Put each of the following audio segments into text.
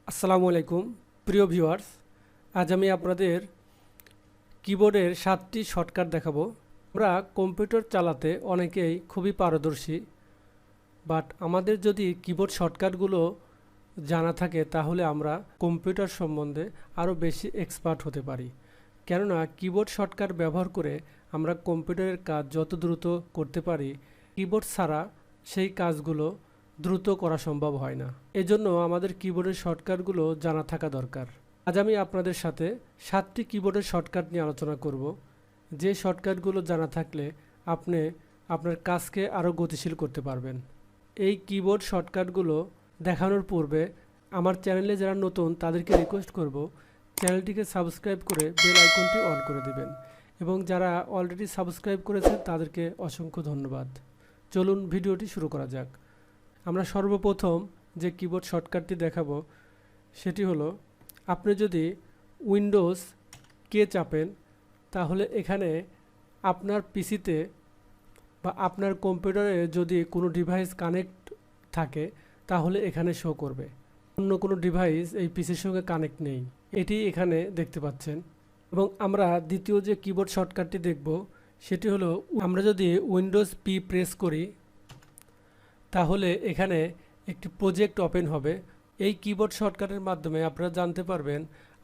আসসালামু আলাইকুম প্রিয় ভিউয়ার্স। আজ আমি আপনাদের কিবোর্ডের 7টি শর্টকাট দেখাবো। আমরা কম্পিউটার চালাতে অনেকেই খুবই পারদর্শী, বাট আমাদের যদি কিবোর্ড শর্টকাটগুলো জানা থাকে তাহলে আমরা কম্পিউটার সম্বন্ধে আরও বেশি এক্সপার্ট হতে পারি। কেননা কিবোর্ড শর্টকাট ব্যবহার করে আমরা কম্পিউটারের কাজ যত দ্রুত করতে পারি, কিবোর্ড ছাড়া সেই কাজগুলো দ্রুত করা সম্ভব হয় না। এজন্য আমাদের কিবোর্ডের শর্টকাটগুলো জানা থাকা দরকার। আজ আমি আপনাদের সাথে 7টি কিবোর্ডের শর্টকাট নিয়ে আলোচনা করব, যে শর্টকাটগুলো জানা থাকলে আপনি আপনার কাজকে আরও গতিশীল করতে পারবেন। এই কিবোর্ড শর্টকাটগুলো দেখানোর পূর্বে আমার চ্যানেলে যারা নতুন তাদেরকে রিকোয়েস্ট করব চ্যানেলটিকে সাবস্ক্রাইব করে বেল আইকনটি অন করে দেবেন, এবং যারা অলরেডি সাবস্ক্রাইব করেছেন তাদেরকে অসংখ্য ধন্যবাদ। চলুন ভিডিওটি শুরু করা যাক। আমরা সর্বপ্রথম যে কিবোর্ড শর্টকাটটি দেখাবো সেটি হলো, আপনি যদি উইন্ডোজ কে চাপেন তাহলে এখানে আপনার পিসিতে বা আপনার কম্পিউটারে যদি কোনো ডিভাইস কানেক্ট থাকে তাহলে এখানে শো করবে। অন্য কোনো ডিভাইস এই পিসির সঙ্গে কানেক্ট নেই, এটি এখানে দেখতে পাচ্ছেন। এবং আমরা দ্বিতীয় যে কিবোর্ড শর্টকাটটি দেখব সেটি হলো, আমরা যদি উইন্ডোজ পি প্রেস করি তাহলে এখানে একটি প্রজেক্ট ওপেন হবে। এই কিবোর্ড শর্টকাটের মাধ্যমে আপনারা জানতে পারবেন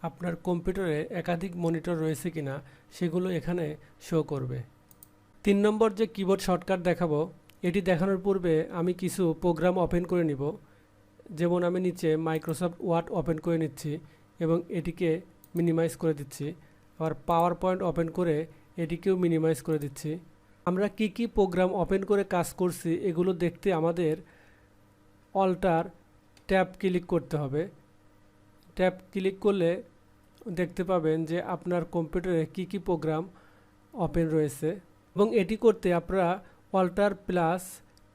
আপনার কম্পিউটারে একাধিক মনিটর রয়েছে কিনা, সেগুলো এখানে শো করবে। 3 নম্বর যে কিবোর্ড শর্টকাট দেখাবো, এটি দেখানোর পূর্বে আমি কিছু প্রোগ্রাম ওপেন করে নিব। যেমন আমি নিচে মাইক্রোসফট ওয়ার্ড ওপেন করে নিচ্ছি এবং এটিকে মিনিমাইজ করে দিচ্ছি। আবার পাওয়ার পয়েন্ট ওপেন করে এটিকেও মিনিমাইজ করে দিচ্ছি। আমরা কি কি প্রোগ্রাম ওপেন করে কাজ করছি এগুলো দেখতে আমাদের অল্টার ট্যাব ক্লিক করতে হবে। ট্যাব ক্লিক করলে দেখতে পাবেন যে আপনার কম্পিউটারে কি কি প্রোগ্রাম ওপেন রয়েছে, এবং এটি করতে আপনারা অল্টার প্লাস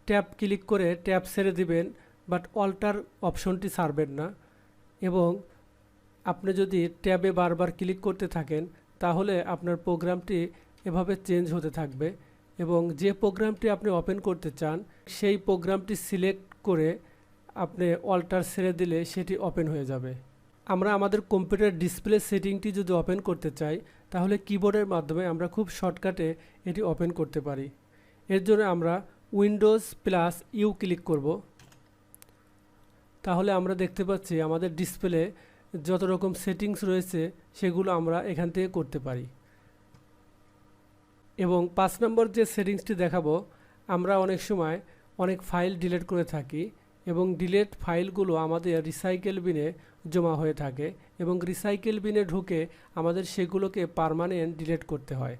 ট্যাব ক্লিক করে ট্যাব ছেড়ে দিবেন, বাট অল্টার অপশনটি ছাড়বেন না। এবং আপনি যদি ট্যাবে বারবার ক্লিক করতে থাকেন তাহলে আপনার প্রোগ্রামটি এভাবে চেঞ্জ হতে থাকবে, এবং যে প্রোগ্রামটি আপনি ওপেন করতে চান সেই প্রোগ্রামটি সিলেক্ট করে আপনি অল্টার ছেড়ে দিলে সেটি ওপেন হয়ে যাবে। আমরা আমাদের কম্পিউটার ডিসপ্লে সেটিংটি যদি ওপেন করতে চাই তাহলে কিবোর্ডের মাধ্যমে আমরা খুব শর্টকাটে এটি ওপেন করতে পারি। এর জন্য আমরা উইন্ডোজ প্লাস ইউ ক্লিক করব। তাহলে আমরা দেখতে পাচ্ছি আমাদের ডিসপ্লে যত রকম সেটিংস রয়েছে সেগুলো আমরা এখান থেকে করতে পারি। এবং 5 নম্বর যে সেটিংসটি দেখাবো, আমরা অনেক সময় অনেক ফাইল ডিলিট করে থাকি এবং ডিলিট ফাইলগুলো আমাদের রিসাইকেল বিনে জমা হয়ে থাকে, এবং রিসাইকেল বিনে ঢুকে আমাদের সেগুলোকে পার্মানেন্ট ডিলিট করতে হয়।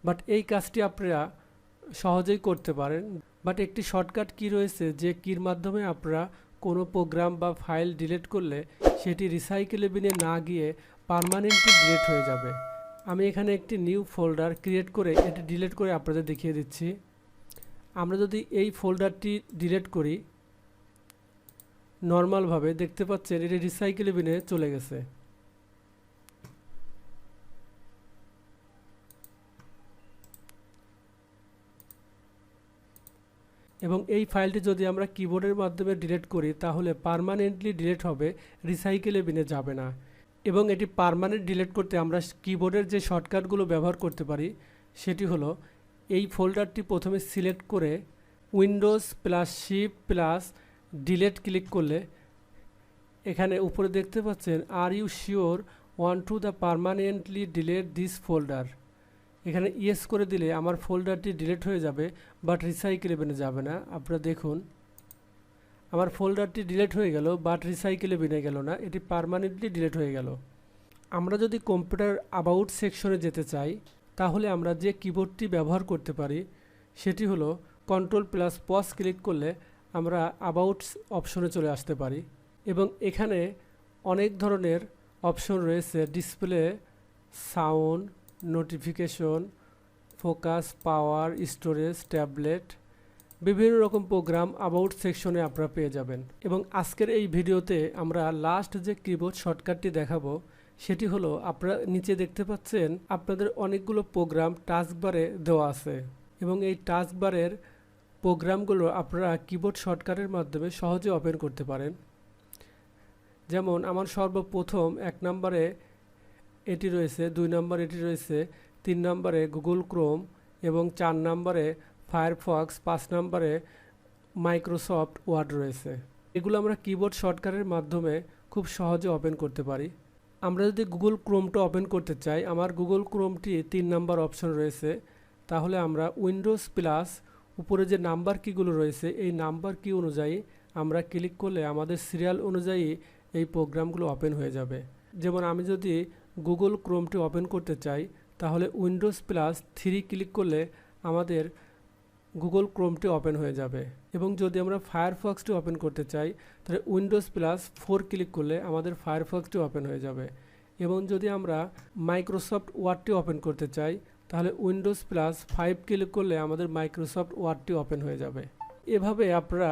বাট এই কাজটি আপনারা সহজেই করতে পারেন, বাট একটি শর্টকাট কি রয়েছে যে কির মাধ্যমে আপনারা কোনো প্রোগ্রাম বা ফাইল ডিলিট করলে সেটি রিসাইকেল বিনে না গিয়ে পার্মানেন্টলি ডিলিট হয়ে যাবে। আমি এখানে একটি নিউ ফোল্ডার ক্রিয়েট করে এটি ডিলিট করে আপনাদের দেখিয়ে দিচ্ছি। আমরা যদি এই ফোল্ডারটি ডিলিট করি, নর্মালভাবে দেখতে পাচ্ছেন এটি রিসাইকেল বিনে চলে গেছে। এবং এই ফাইলটি যদি আমরা কিবোর্ডের মাধ্যমে ডিলিট করি তাহলে পার্মানেন্টলি ডিলিট হবে, রিসাইকেল বিনে যাবে না। এবং এটি পার্মানেন্ট ডিলিট করতে আমরা কিবোর্ডের যে শর্টকাটগুলো ব্যবহার করতে পারি সেটি হলো, এই ফোল্ডারটি প্রথমে সিলেক্ট করে Windows plus shift plus delete click করলে এখানে উপরে দেখতে পাচ্ছেন are you sure want to the permanently delete this folder. এখানে ইয়েস করে দিলে আমার ফোল্ডারটি ডিলিট হয়ে যাবে, বাট রিসাইকেল বিনে যাবে না। আপনারা দেখুন আমার ফোল্ডারটি ডিলিট হয়ে গেল, বাট রিসাইকেলে বিনে গেল না, এটি পার্মানেন্টলি ডিলিট হয়ে গেল। আমরা যদি কম্পিউটার অ্যাবাউট সেকশনে যেতে চাই তাহলে আমরা যে কিবোর্ডটি ব্যবহার করতে পারি সেটি হলো কন্ট্রোল প্লাস পজ ক্লিক করলে আমরা অ্যাবাউট অপশনে চলে আসতে পারি। এবং এখানে অনেক ধরনের অপশন রয়েছে, ডিসপ্লে, সাউন্ড, নোটিফিকেশন, ফোকাস, পাওয়ার, স্টোরেজ, ট্যাবলেট, বিভিন্ন রকম প্রোগ্রাম অ্যাবাউট সেকশনে আপনারা পেয়ে যাবেন। এবং আজকের এই ভিডিওতে আমরা লাস্ট যে কিবোর্ড শর্টকাটটি দেখাবো সেটি হলো, আপনারা নিচে দেখতে পাচ্ছেন আপনাদের অনেকগুলো প্রোগ্রাম টাস্কবারে দেওয়া আছে, এবং এই টাস্কবারের প্রোগ্রামগুলো আপনারা কিবোর্ড শর্টকাটের মাধ্যমে সহজে ওপেন করতে পারেন। যেমন আমার সর্বপ্রথম 1 নম্বরে এটি রয়েছে, 2 নম্বরে এটি রয়েছে, 3 নম্বরে গুগল ক্রোম এবং 4 নম্বরে ফায়ারফক্স, 5 নম্বরে মাইক্রোসফট ওয়ার্ড রয়েছে। এগুলো আমরা কিবোর্ড শর্টকাটের মাধ্যমে খুব সহজে ওপেন করতে পারি। আমরা যদি গুগল ক্রোমটা ওপেন করতে চাই, আমার গুগল ক্রোমটি 3 নম্বর অপশন রয়েছে, তাহলে আমরা উইন্ডোজ প্লাস উপরে যে নাম্বার কিগুলো রয়েছে এই নাম্বার কি অনুযায়ী আমরা ক্লিক করলে আমাদের সিরিয়াল অনুযায়ী এই প্রোগ্রামগুলো ওপেন হয়ে যাবে। যেমন আমি যদি গুগল ক্রোমটি ওপেন করতে চাই, তাহলে উইন্ডোজ প্লাস 3 ক্লিক করলে আমাদের গুগল ক্রোমটি ওপেন হয়ে যাবে। এবং যদি আমরা ফায়ারফক্সটি ওপেন করতে চাই, তাহলে উইন্ডোজ প্লাস 4 ক্লিক করলে আমাদের ফায়ারফক্সটি ওপেন হয়ে যাবে। এবং যদি আমরা মাইক্রোসফট ওয়ার্ডটি ওপেন করতে চাই, তাহলে উইন্ডোজ প্লাস 5 ক্লিক করলে আমাদের মাইক্রোসফট ওয়ার্ডটি ওপেন হয়ে যাবে। এভাবে আপনারা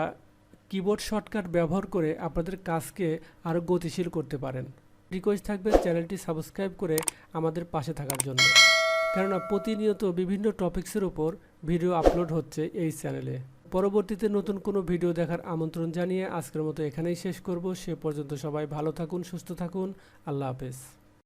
কিবোর্ড শর্টকাট ব্যবহার করে আপনাদের কাজকে আরও গতিশীল করতে পারেন। রিকোয়েস্ট থাকবে চ্যানেলটি সাবস্ক্রাইব করে আমাদের পাশে থাকার জন্য, কেননা প্রতিনিয়ত বিভিন্ন টপিকসের উপর ভিডিও আপলোড হচ্ছে এই চ্যানেলে। পরবর্তীতে নতুন কোনো ভিডিও দেখার আমন্ত্রণ জানিয়ে আজকের মতো এখানেই শেষ করব। সে পর্যন্ত সবাই ভালো থাকুন, সুস্থ থাকুন। আল্লাহ হাফেজ।